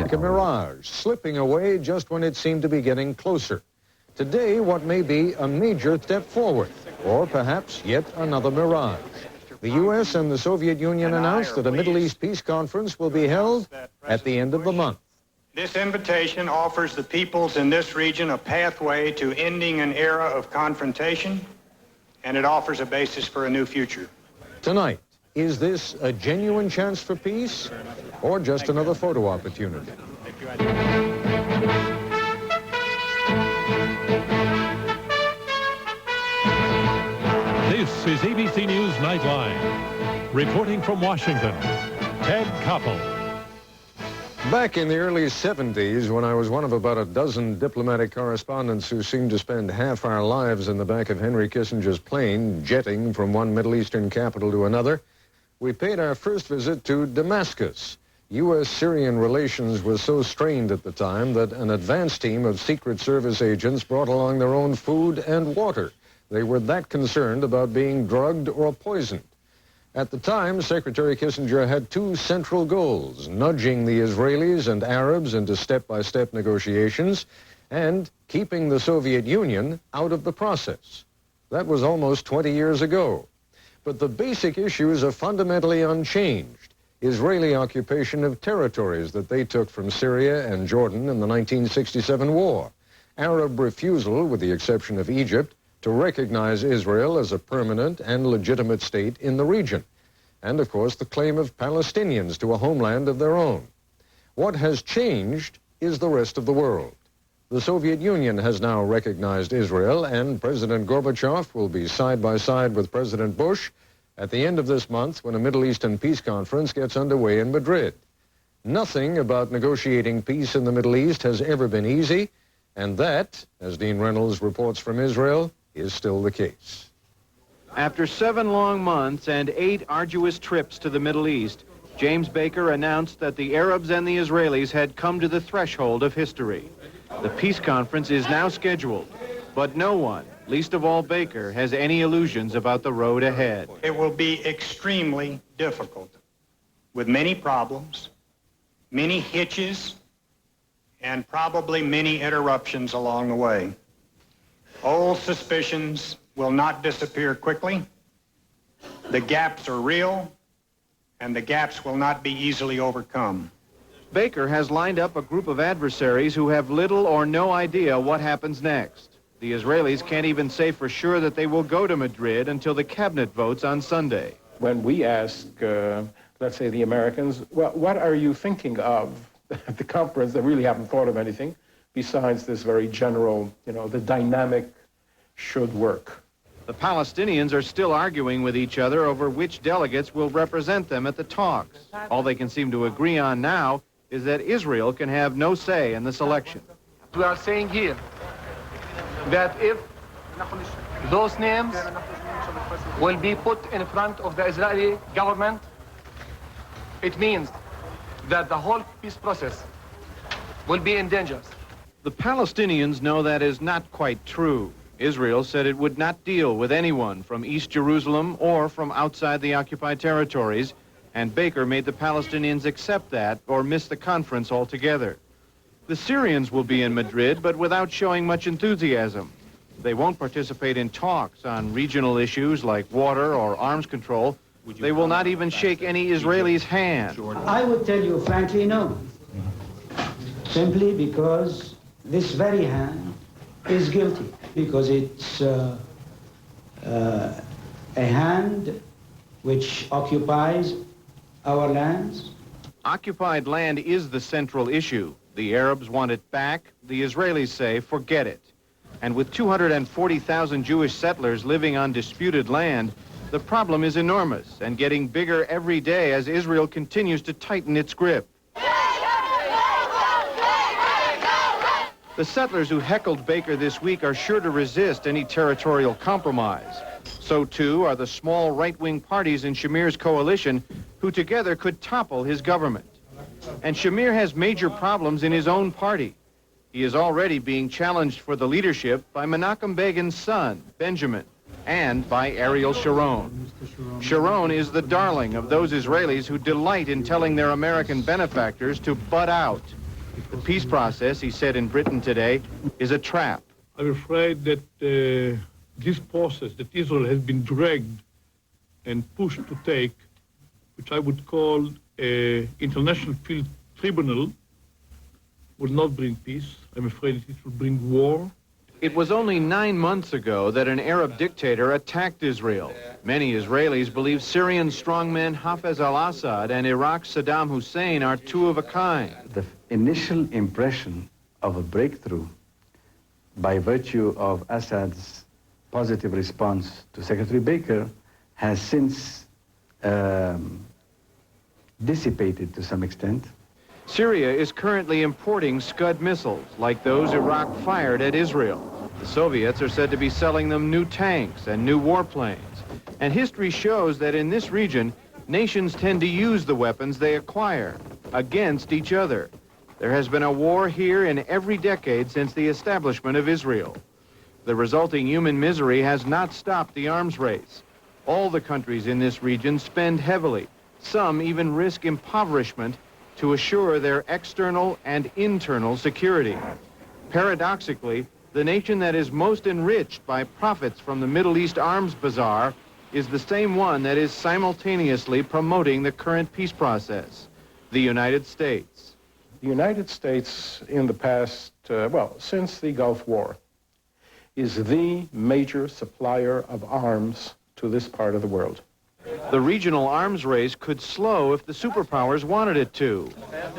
like a mirage, slipping away just when it seemed to be getting closer. Today, what may be a major step forward, or perhaps yet another mirage. The U.S. and the Soviet Union announced that a Middle East peace conference will be held at the end of the month. This invitation offers the peoples in this region a pathway to ending an era of confrontation, and it offers a basis for a new future. Tonight, is this a genuine chance for peace, or just another photo opportunity? This is ABC News Nightline. Reporting from Washington, Ted Koppel. Back in the early 70s, when I was one of about a dozen diplomatic correspondents who seemed to spend half our lives in the back of Henry Kissinger's plane, jetting from one Middle Eastern capital to another, we paid our first visit to Damascus. U.S.-Syrian relations were so strained at the time that an advance team of Secret Service agents brought along their own food and water. They were that concerned about being drugged or poisoned. At the time, Secretary Kissinger had two central goals: nudging the Israelis and Arabs into step-by-step negotiations and keeping the Soviet Union out of the process. That was almost 20 years ago. But the basic issues are fundamentally unchanged. Israeli occupation of territories that they took from Syria and Jordan in the 1967 war. Arab refusal, with the exception of Egypt, to recognize Israel as a permanent and legitimate state in the region. And, of course, the claim of Palestinians to a homeland of their own. What has changed is the rest of the world. The Soviet Union has now recognized Israel, and President Gorbachev will be side by side with President Bush at the end of this month when a Middle Eastern peace conference gets underway in Madrid. Nothing about negotiating peace in the Middle East has ever been easy, and that, as Dean Reynolds reports from Israel, is still the case. After 7 long months and 8 arduous trips to the Middle East, James Baker announced that the Arabs and the Israelis had come to the threshold of history. The peace conference is now scheduled, but no one, least of all Baker, has any illusions about the road ahead. It will be extremely difficult, with many problems, many hitches, and probably many interruptions along the way. Old suspicions will not disappear quickly. The gaps are real, and the gaps will not be easily overcome. Baker has lined up a group of adversaries who have little or no idea what happens next. The Israelis can't even say for sure that they will go to Madrid until the cabinet votes on Sunday. When we ask, let's say, the Americans, well, what are you thinking of at the conference? They really haven't thought of anything besides this very general, the dynamic should work. The Palestinians are still arguing with each other over which delegates will represent them at the talks. All they can seem to agree on now is that Israel can have no say in the selection. We are saying here that if those names will be put in front of the Israeli government, it means that the whole peace process will be in danger. The Palestinians know that is not quite true. Israel said it would not deal with anyone from East Jerusalem or from outside the occupied territories, and Baker made the Palestinians accept that or miss the conference altogether. The Syrians will be in Madrid, but without showing much enthusiasm. They won't participate in talks on regional issues like water or arms control. They will not even shake any Israeli's hand. I would tell you frankly, no. Simply because this very hand is guilty, because it's a hand which occupies our lands. Occupied land is the central issue. The Arabs want it back. The Israelis say, forget it. And with 240,000 Jewish settlers living on disputed land, the problem is enormous and getting bigger every day as Israel continues to tighten its grip. The settlers who heckled Baker this week are sure to resist any territorial compromise. So, too, are the small right-wing parties in Shamir's coalition who together could topple his government. And Shamir has major problems in his own party. He is already being challenged for the leadership by Menachem Begin's son, Benjamin, and by Ariel Sharon. Sharon is the darling of those Israelis who delight in telling their American benefactors to butt out. The peace process, he said in Britain today, is a trap. I'm afraid that this process that Israel has been dragged and pushed to take, which I would call an international field tribunal, will not bring peace. I'm afraid it will bring war. It was only 9 months ago that an Arab dictator attacked Israel. Many Israelis believe Syrian strongmen Hafez al-Assad and Iraq's Saddam Hussein are two of a kind. The initial impression of a breakthrough by virtue of Assad's positive response to Secretary Baker has since dissipated to some extent. Syria is currently importing Scud missiles like those Iraq fired at Israel. The Soviets are said to be selling them new tanks and new warplanes. And history shows that in this region, nations tend to use the weapons they acquire against each other. There has been a war here in every decade since the establishment of Israel. The resulting human misery has not stopped the arms race. All the countries in this region spend heavily. Some even risk impoverishment to assure their external and internal security. Paradoxically, the nation that is most enriched by profits from the Middle East arms bazaar is the same one that is simultaneously promoting the current peace process, the United States. The United States in the past, since the Gulf War, is the major supplier of arms to this part of the world. The regional arms race could slow if the superpowers wanted it to.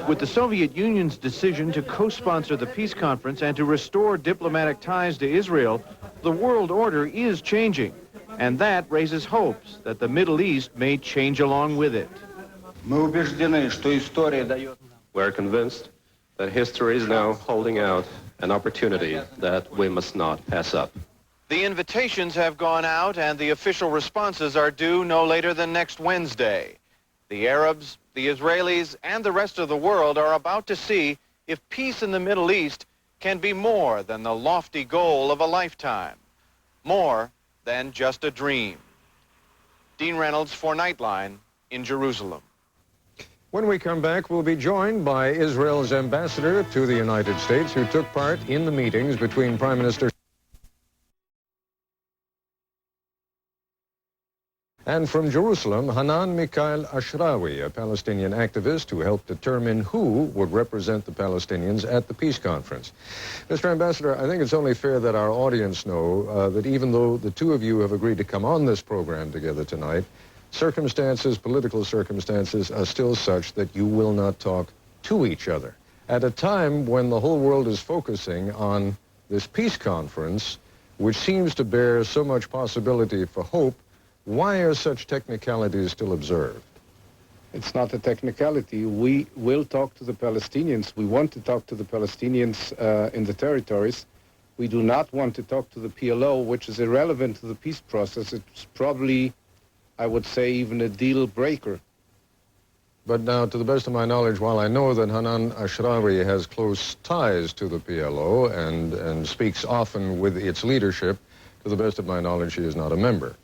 With the Soviet Union's decision to co-sponsor the peace conference and to restore diplomatic ties to Israel, the world order is changing, and that raises hopes that the Middle East may change along with it. We're convinced that history is now holding out an opportunity that we must not pass up. The invitations have gone out and the official responses are due no later than next Wednesday. The Arabs, the Israelis, and the rest of the world are about to see if peace in the Middle East can be more than the lofty goal of a lifetime, more than just a dream. Dean Reynolds for Nightline in Jerusalem. When we come back, we'll be joined by Israel's ambassador to the United States, who took part in the meetings between Prime Minister and from Jerusalem, Hanan Mikhail Ashrawi, a Palestinian activist who helped determine who would represent the Palestinians at the peace conference. Mr. Ambassador, I think it's only fair that our audience know that even though the two of you have agreed to come on this program together tonight, circumstances, political circumstances, are still such that you will not talk to each other. At a time when the whole world is focusing on this peace conference, which seems to bear so much possibility for hope, why are such technicalities still observed? It's not a technicality. We will talk to the Palestinians. We want to talk to the Palestinians in the territories. We do not want to talk to the PLO, which is irrelevant to the peace process. It's probably, I would say, even a deal breaker. But now, to the best of my knowledge, while I know that Hanan Ashrawi has close ties to the PLO and speaks often with its leadership, to the best of my knowledge, she is not a member.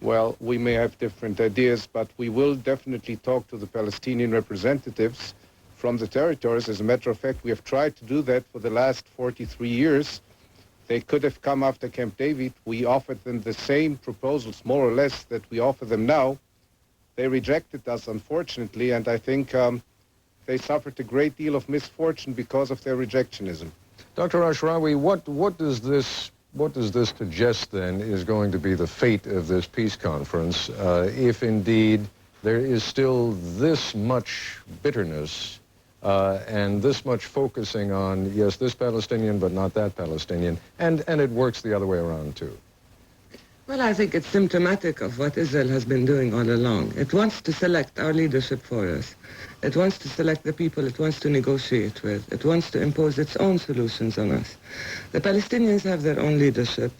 Well, we may have different ideas, but we will definitely talk to the Palestinian representatives from the territories. As a matter of fact, we have tried to do that for the last 43 years. They could have come after Camp David. We offered them the same proposals, more or less, that we offer them now. They rejected us, unfortunately, and I think they suffered a great deal of misfortune because of their rejectionism. Dr. Ashrawi, what does this suggest, then, is going to be the fate of this peace conference if indeed there is still this much bitterness and this much focusing on, yes, this Palestinian, but not that Palestinian, and it works the other way around, too? Well, I think it's symptomatic of what Israel has been doing all along. It wants to select our leadership for us. It wants to select the people it wants to negotiate with. It wants to impose its own solutions on us. The Palestinians have their own leadership,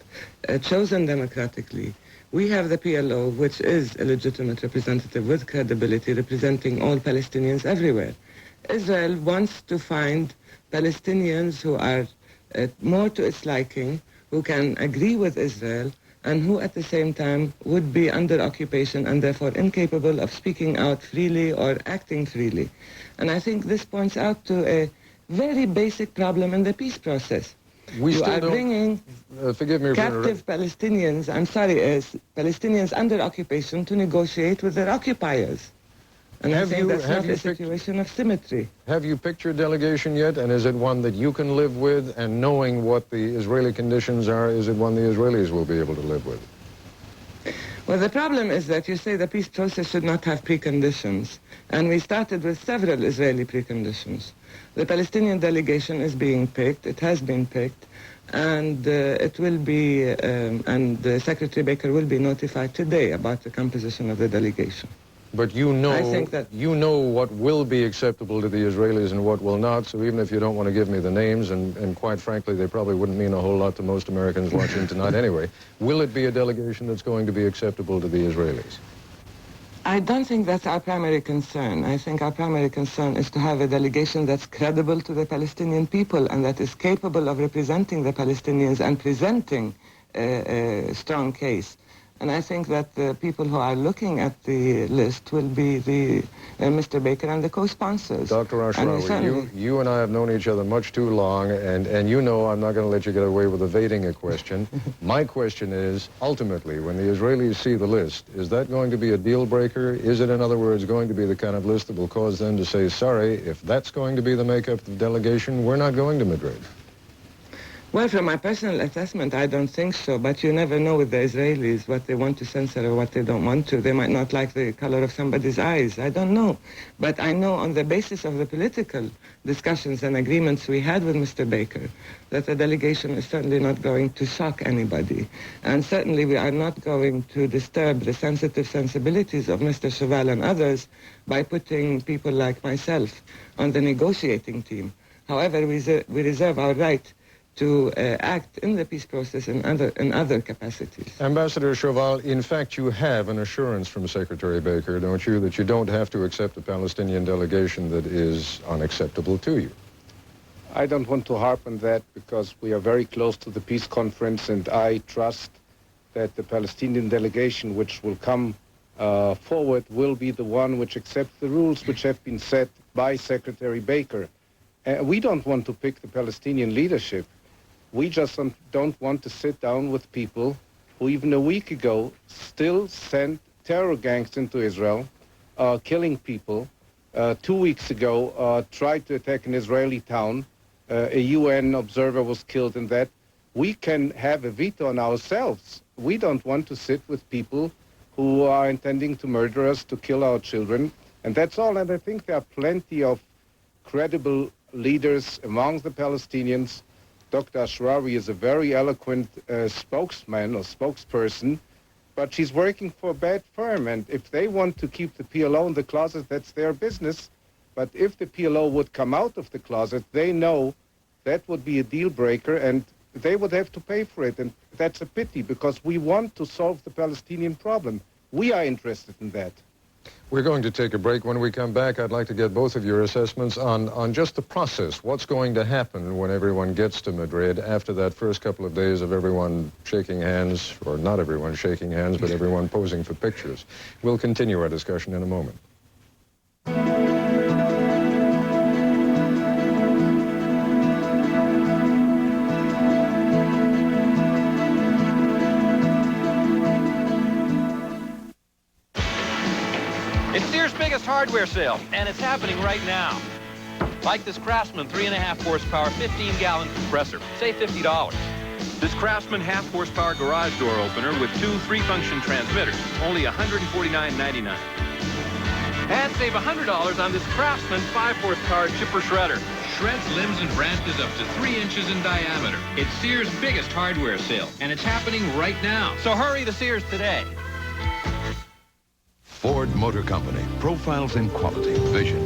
chosen democratically. We have the PLO, which is a legitimate representative with credibility, representing all Palestinians everywhere. Israel wants to find Palestinians who are more to its liking, who can agree with Israel, and who at the same time would be under occupation and therefore incapable of speaking out freely or acting freely. And I think this points out to a very basic problem in the peace process. You are bringing forgive me captive Palestinians, Palestinians under occupation to negotiate with their occupiers. And I think that's not a situation of symmetry. Have you picked your delegation yet? And is it one that you can live with? And knowing what the Israeli conditions are, is it one the Israelis will be able to live with? Well, the problem is that you say the peace process should not have preconditions. And we started with several Israeli preconditions. The Palestinian delegation is being picked. It has been picked. And it will be, and Secretary Baker will be notified today about the composition of the delegation. But you know, I think that you know what will be acceptable to the Israelis and what will not, so even if you don't want to give me the names, and quite frankly, they probably wouldn't mean a whole lot to most Americans watching tonight anyway, will it be a delegation that's going to be acceptable to the Israelis? I don't think that's our primary concern. I think our primary concern is to have a delegation that's credible to the Palestinian people and that is capable of representing the Palestinians and presenting a strong case. And I think that the people who are looking at the list will be the Mr. Baker and the co-sponsors. Dr. Ashrawi, you and I have known each other much too long, and you know I'm not going to let you get away with evading a question. My question is, ultimately, when the Israelis see the list, is that going to be a deal breaker? Is it, in other words, going to be the kind of list that will cause them to say, sorry, if that's going to be the makeup of the delegation, we're not going to Madrid? Well, from my personal assessment, I don't think so, but you never know with the Israelis what they want to censor or what they don't want to. They might not like the color of somebody's eyes. I don't know. But I know on the basis of the political discussions and agreements we had with Mr. Baker that the delegation is certainly not going to shock anybody. And certainly we are not going to disturb the sensitive sensibilities of Mr. Cheval and others by putting people like myself on the negotiating team. However, we reserve our right to act in the peace process in other capacities. Ambassador Cheval, in fact, you have an assurance from Secretary Baker, don't you, that you don't have to accept a Palestinian delegation that is unacceptable to you? I don't want to harp on that because we are very close to the peace conference, and I trust that the Palestinian delegation which will come forward will be the one which accepts the rules which have been set by Secretary Baker. We don't want to pick the Palestinian leadership. We just don't want to sit down with people who even a week ago still sent terror gangs into Israel, killing people. 2 weeks ago, tried to attack an Israeli town. A UN observer was killed in that. We can have a veto on ourselves. We don't want to sit with people who are intending to murder us, to kill our children. And that's all. And I think there are plenty of credible leaders among the Palestinians. Dr. Ashrawi is a very eloquent spokesman or spokesperson, but she's working for a bad firm. And if they want to keep the PLO in the closet, that's their business. But if the PLO would come out of the closet, they know that would be a deal breaker and they would have to pay for it. And that's a pity because we want to solve the Palestinian problem. We are interested in that. We're going to take a break. When we come back, I'd like to get both of your assessments on just the process. What's going to happen when everyone gets to Madrid after that first couple of days of everyone shaking hands, or not everyone shaking hands, but everyone posing for pictures. We'll continue our discussion in a moment. It's Sears' biggest hardware sale, and it's happening right now. Like this Craftsman 3.5 horsepower, 15-gallon compressor. Save $50. This Craftsman half horsepower garage door opener with 2 3-function transmitters. Only $149.99. And save $100 on this Craftsman 5 horsepower chipper shredder. Shreds limbs and branches up to 3 inches in diameter. It's Sears' biggest hardware sale, and it's happening right now. So hurry to Sears today. Ford Motor Company, profiles in quality, vision.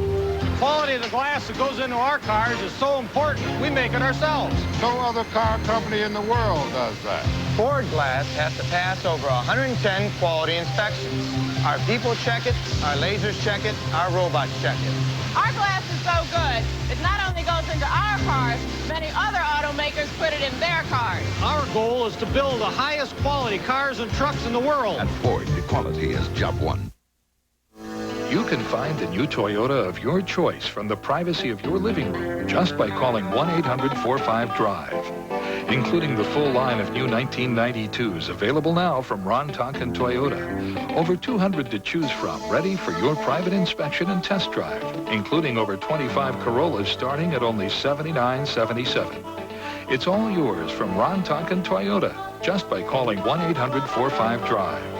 Quality of the glass that goes into our cars is so important, we make it ourselves. No other car company in the world does that. Ford glass has to pass over 110 quality inspections. Our people check it, our lasers check it, our robots check it. Our glass is so good, it not only goes into our cars, many other auto automakers put it in their cars. Our goal is to build the highest quality cars and trucks in the world. At Ford, quality is job one. You can find the new Toyota of your choice from the privacy of your living room just by calling 1-800-45-DRIVE. Including the full line of new 1992s available now from Ron Tonkin Toyota. Over 200 to choose from, ready for your private inspection and test drive, including over 25 Corollas starting at only $79.77. It's all yours from Ron Tonkin Toyota just by calling 1-800-45-DRIVE.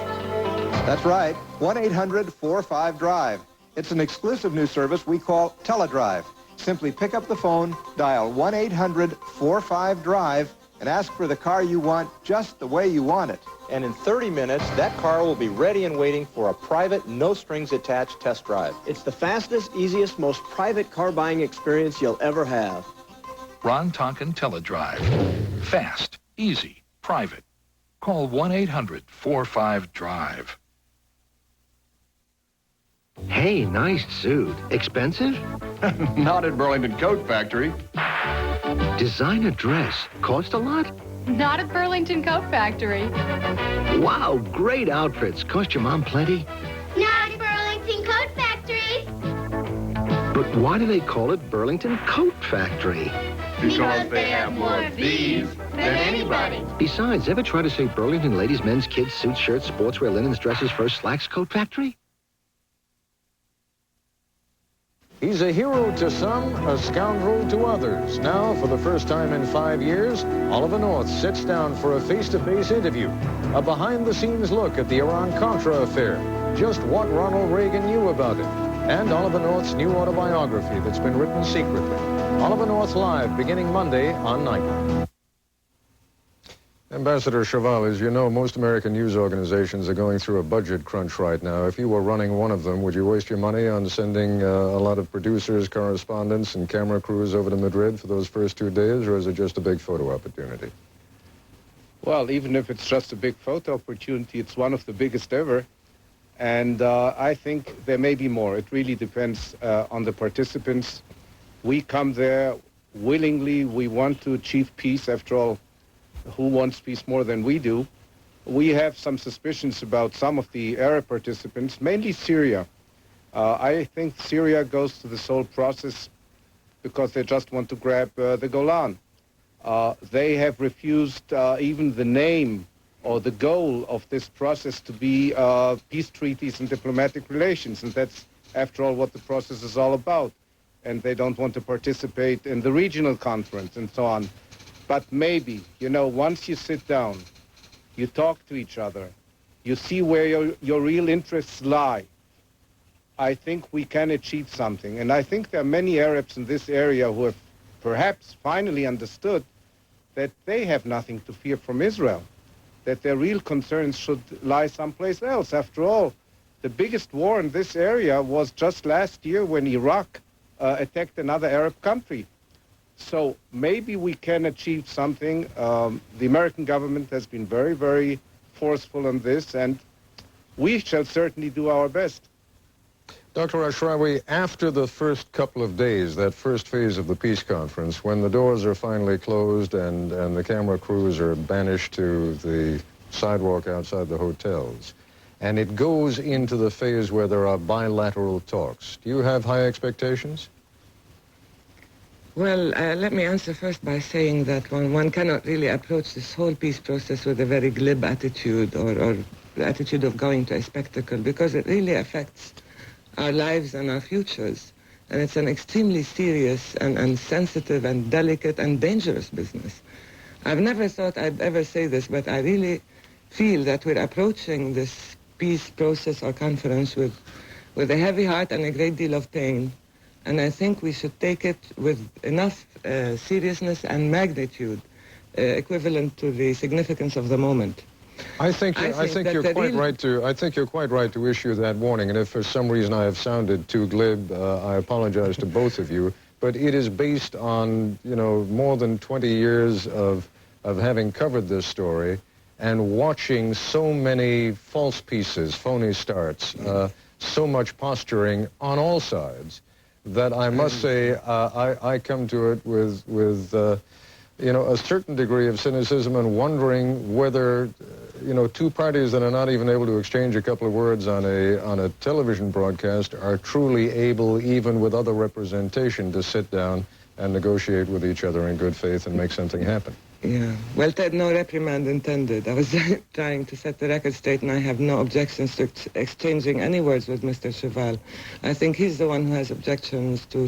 That's right, 1-800-45-DRIVE. It's an exclusive new service we call TeleDrive. Simply pick up the phone, dial 1-800-45-DRIVE, and ask for the car you want just the way you want it. And in 30 minutes, that car will be ready and waiting for a private, no-strings-attached test drive. It's the fastest, easiest, most private car buying experience you'll ever have. Ron Tonkin TeleDrive. Fast, easy, private. Call 1-800-45-DRIVE. Hey, nice suit. Expensive? Not at Burlington Coat Factory. Designer dress. Cost a lot? Not at Burlington Coat Factory. Wow, great outfits. Cost your mom plenty? Not at Burlington Coat Factory. But why do they call it Burlington Coat Factory? Because they have more of these than anybody. Besides, ever try to say Burlington ladies, men's, kids, suits, shirts, sportswear, linens, dresses, furs, slacks, Coat Factory? He's a hero to some, a scoundrel to others. Now, for the first time in 5 years, Oliver North sits down for a face-to-face interview. A behind-the-scenes look at the Iran-Contra affair. Just what Ronald Reagan knew about it. And Oliver North's new autobiography that's been written secretly. Oliver North Live, beginning Monday on Nightline. Ambassador Cheval, as you know, most American news organizations are going through a budget crunch right now. If you were running one of them, would you waste your money on sending a lot of producers, correspondents, and camera crews over to Madrid for those first 2 days, or is it just a big photo opportunity? Well, even if it's just a big photo opportunity, it's one of the biggest ever. And I think there may be more. It really depends on the participants. We come there willingly. We want to achieve peace. After all, who wants peace more than we do? We have some suspicions about some of the Arab participants, mainly Syria. I think Syria goes to this whole process because they just want to grab the Golan. They have refused even the name or the goal of this process to be peace treaties and diplomatic relations, and that's, after all, what the process is all about. And they don't want to participate in the regional conference and so on. But maybe, you know, once you sit down, you talk to each other, you see where your real interests lie, I think we can achieve something. And I think there are many Arabs in this area who have perhaps finally understood that they have nothing to fear from Israel, that their real concerns should lie someplace else. After all, the biggest war in this area was just last year when Iraq attacked another Arab country. So maybe we can achieve something. The American government has been very, very forceful on this, and we shall certainly do our best. Dr. Ashrawi, after the first couple of days, that first phase of the peace conference, when the doors are finally closed and the camera crews are banished to the sidewalk outside the hotels, and it goes into the phase where there are bilateral talks, do you have high expectations? Well, let me answer first by saying that one cannot really approach this whole peace process with a very glib attitude or the attitude of going to a spectacle, because it really affects our lives and our futures. And it's an extremely serious and sensitive and delicate and dangerous business. I've never thought I'd ever say this, but I really feel that we're approaching this peace process or conference with a heavy heart and a great deal of pain. And I think we should take it with enough seriousness and magnitude equivalent to the significance of the moment. I think you're quite right to issue that warning. And if for some reason I have sounded too glib, I apologize to both of you. But it is based on, you know, more than 20 years of having covered this story and watching so many false pieces, phony starts, so much posturing on all sides, that I must say I come to it with you know, a certain degree of cynicism and wondering whether, you know, two parties that are not even able to exchange a couple of words on a television broadcast are truly able, even with other representation, to sit down and negotiate with each other in good faith and make something happen. Yeah. Well, Ted, no reprimand intended. I was trying to set the record straight, and I have no objections to exchanging any words with Mr. Cheval. I think he's the one who has objections to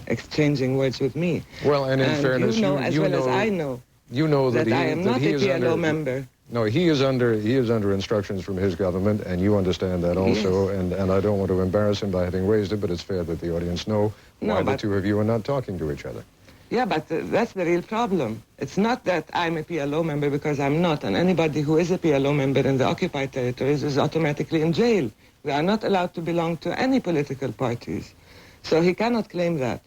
exchanging words with me. Well, and in fairness, you know, as I know, you know that I am not a PLO member. No, he is under instructions from his government, and you understand that also. Yes. And I don't want to embarrass him by having raised it, but it's fair that the audience know why the two of you are not talking to each other. Yeah, but that's the real problem. It's not that I'm a PLO member, because I'm not, and anybody who is a PLO member in the occupied territories is automatically in jail. We are not allowed to belong to any political parties. So he cannot claim that.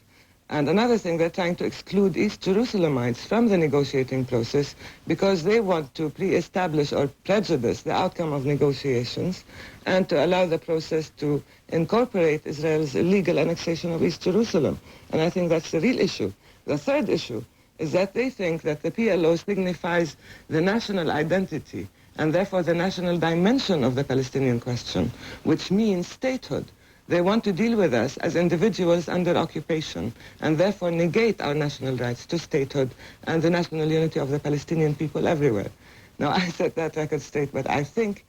And another thing, they're trying to exclude East Jerusalemites from the negotiating process because they want to pre-establish or prejudice the outcome of negotiations and to allow the process to incorporate Israel's illegal annexation of East Jerusalem. And I think that's the real issue. The third issue is that they think that the PLO signifies the national identity and therefore the national dimension of the Palestinian question, which means statehood. They want to deal with us as individuals under occupation and therefore negate our national rights to statehood and the national unity of the Palestinian people everywhere. Now, I set that record straight, but I think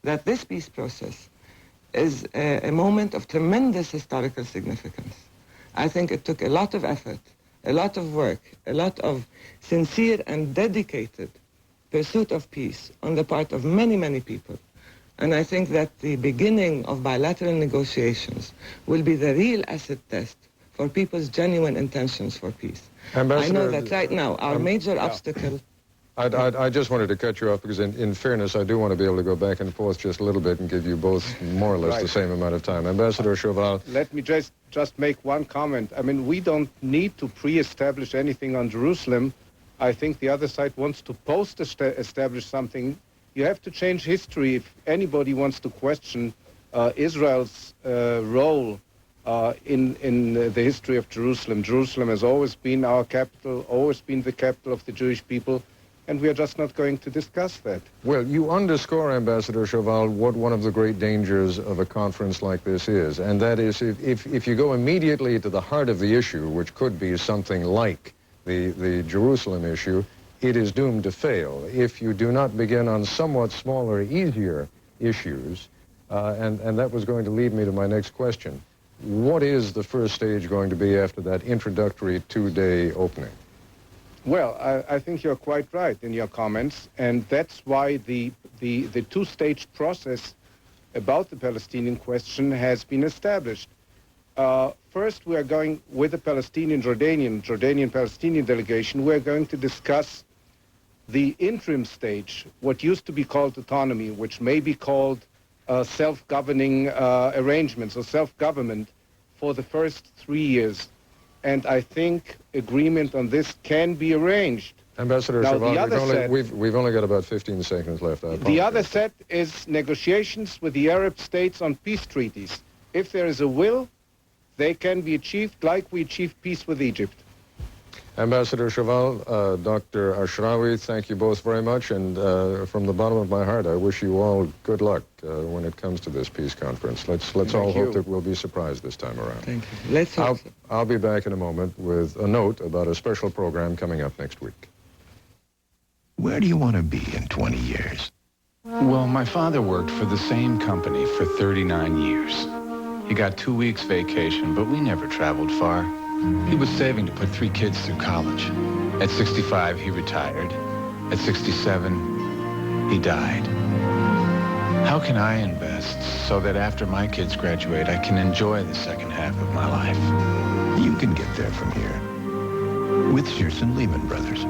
that this peace process is a moment of tremendous historical significance. I think it took a lot of effort, a lot of work, a lot of sincere and dedicated pursuit of peace on the part of many, many people. And I think that the beginning of bilateral negotiations will be the real acid test for people's genuine intentions for peace. Ambassador, I know that right now our major obstacle... I just wanted to cut you off because in fairness, I do want to be able to go back and forth just a little bit and give you both more or less the same amount of time. Ambassador Cheval. Let me just make one comment. I mean, we don't need to pre-establish anything on Jerusalem. I think the other side wants to post-establish something. You have to change history if anybody wants to question Israel's role in the history of Jerusalem. Jerusalem has always been our capital, always been the capital of the Jewish people, and we are just not going to discuss that. Well, you underscore, Ambassador Cheval, what one of the great dangers of a conference like this is, and that is if you go immediately to the heart of the issue, which could be something like the Jerusalem issue, it is doomed to fail if you do not begin on somewhat smaller, easier issues. And that was going to lead me to my next question. What is the first stage going to be after that introductory two-day opening? Well, I think you're quite right in your comments, and that's why the two-stage process about the Palestinian question has been established. First, we are going with the Jordanian-Palestinian delegation, we're going to discuss the interim stage, what used to be called autonomy, which may be called self-governing arrangements or self-government for the first 3 years. And I think agreement on this can be arranged. Ambassador Cheval, we've only got about 15 seconds left. The other set is negotiations with the Arab states on peace treaties. If there is a will, they can be achieved like we achieved peace with Egypt. Ambassador Cheval, Dr. Ashrawi, thank you both very much, and from the bottom of my heart, I wish you all good luck when it comes to this peace conference. Let's all hope that we'll be surprised this time around. Thank you. Let's hope so. I'll be back in a moment with a note about a special program coming up next week. Where do you want to be in 20 years? Well, my father worked for the same company for 39 years. He got 2 weeks vacation, but we never traveled far. He was saving to put 3 kids through college. At 65, he retired. At 67, he died. How can I invest so that after my kids graduate, I can enjoy the second half of my life? You can get there from here with Shearson Lehman Brothers.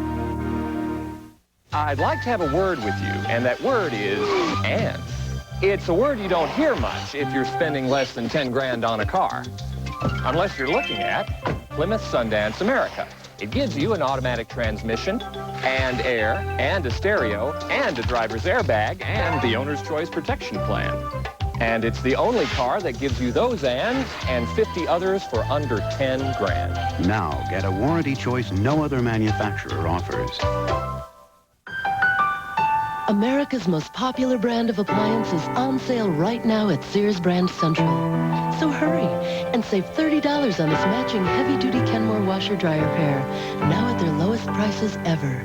I'd like to have a word with you, and that word is and. It's a word you don't hear much if you're spending less than 10 grand on a car. Unless you're looking at Plymouth Sundance America. It gives you an automatic transmission, and air, and a stereo, and a driver's airbag, and the owner's choice protection plan. And it's the only car that gives you those ands and 50 others for under 10 grand. Now get a warranty choice no other manufacturer offers. America's most popular brand of appliances on sale right now at Sears Brand Central. So hurry and save $30 on this matching heavy-duty Kenmore washer-dryer pair, now at their lowest prices ever.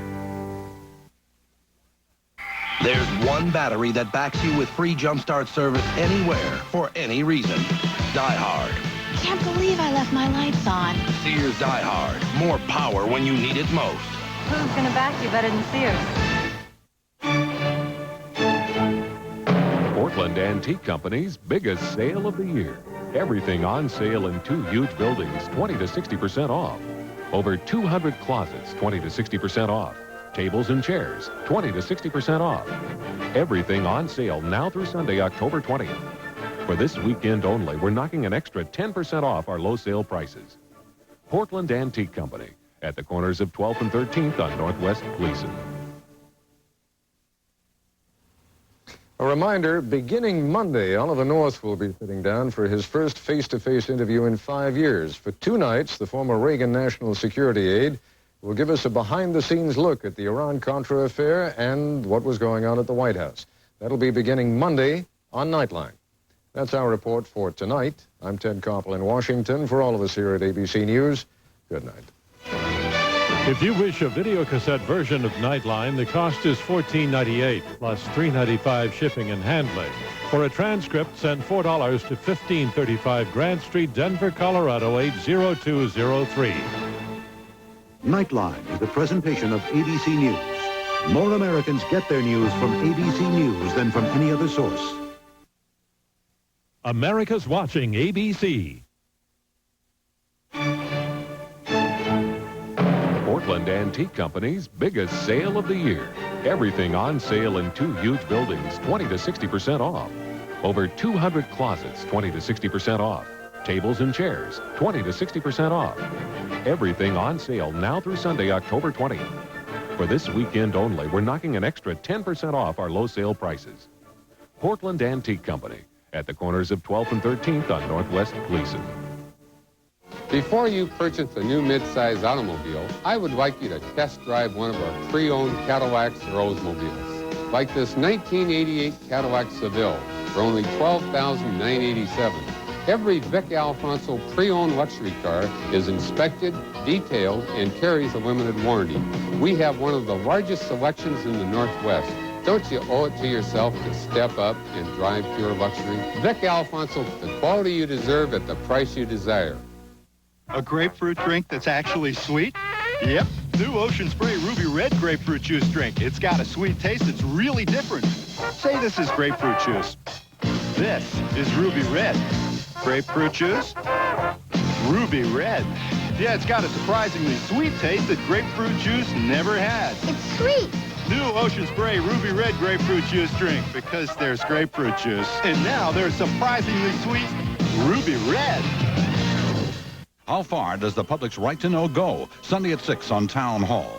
There's one battery that backs you with free Jumpstart service anywhere, for any reason. Die Hard. Can't believe I left my lights on. Sears Die Hard. More power when you need it most. Who's gonna back you better than Sears? Portland Antique Company's biggest sale of the year. Everything on sale in 2 huge buildings, 20 to 60% off. Over 200 closets, 20 to 60% off. Tables and chairs, 20 to 60% off. Everything on sale now through Sunday, October 20th. For this weekend only, we're knocking an extra 10% off our low sale prices. Portland Antique Company, at the corners of 12th and 13th on Northwest Gleason. A reminder, beginning Monday, Oliver North will be sitting down for his first face-to-face interview in 5 years. For 2 nights, the former Reagan National Security aide will give us a behind-the-scenes look at the Iran-Contra affair and what was going on at the White House. That'll be beginning Monday on Nightline. That's our report for tonight. I'm Ted Koppel in Washington. For all of us here at ABC News, good night. If you wish a videocassette version of Nightline, the cost is $14.98 plus $3.95 shipping and handling. For a transcript, send $4 to 1535 Grant Street, Denver, Colorado 80203. Nightline is a presentation of ABC News. More Americans get their news from ABC News than from any other source. America's watching ABC. Portland Antique Company's biggest sale of the year. Everything on sale in 2 huge buildings, 20 to 60% off. Over 200 closets, 20 to 60% off. Tables and chairs, 20 to 60% off. Everything on sale now through Sunday, October 20th. For this weekend only, we're knocking an extra 10% off our low sale prices. Portland Antique Company, at the corners of 12th and 13th on Northwest Gleason. Before you purchase a new mid-size automobile, I would like you to test drive one of our pre-owned Cadillacs or Oldsmobiles. Like this 1988 Cadillac Seville for only $12,987. Every Vic Alfonso pre-owned luxury car is inspected, detailed, and carries a limited warranty. We have one of the largest selections in the Northwest. Don't you owe it to yourself to step up and drive pure luxury? Vic Alfonso, the quality you deserve at the price you desire. A grapefruit drink that's actually sweet? Yep. New Ocean Spray Ruby Red Grapefruit Juice drink. It's got a sweet taste that's really different. Say this is grapefruit juice. This is Ruby Red. Grapefruit juice? Ruby Red. Yeah, it's got a surprisingly sweet taste that grapefruit juice never had. It's sweet. New Ocean Spray Ruby Red Grapefruit Juice drink, because there's grapefruit juice. And now there's surprisingly sweet Ruby Red. How far does the public's right to know go? Sunday at 6 on Town Hall.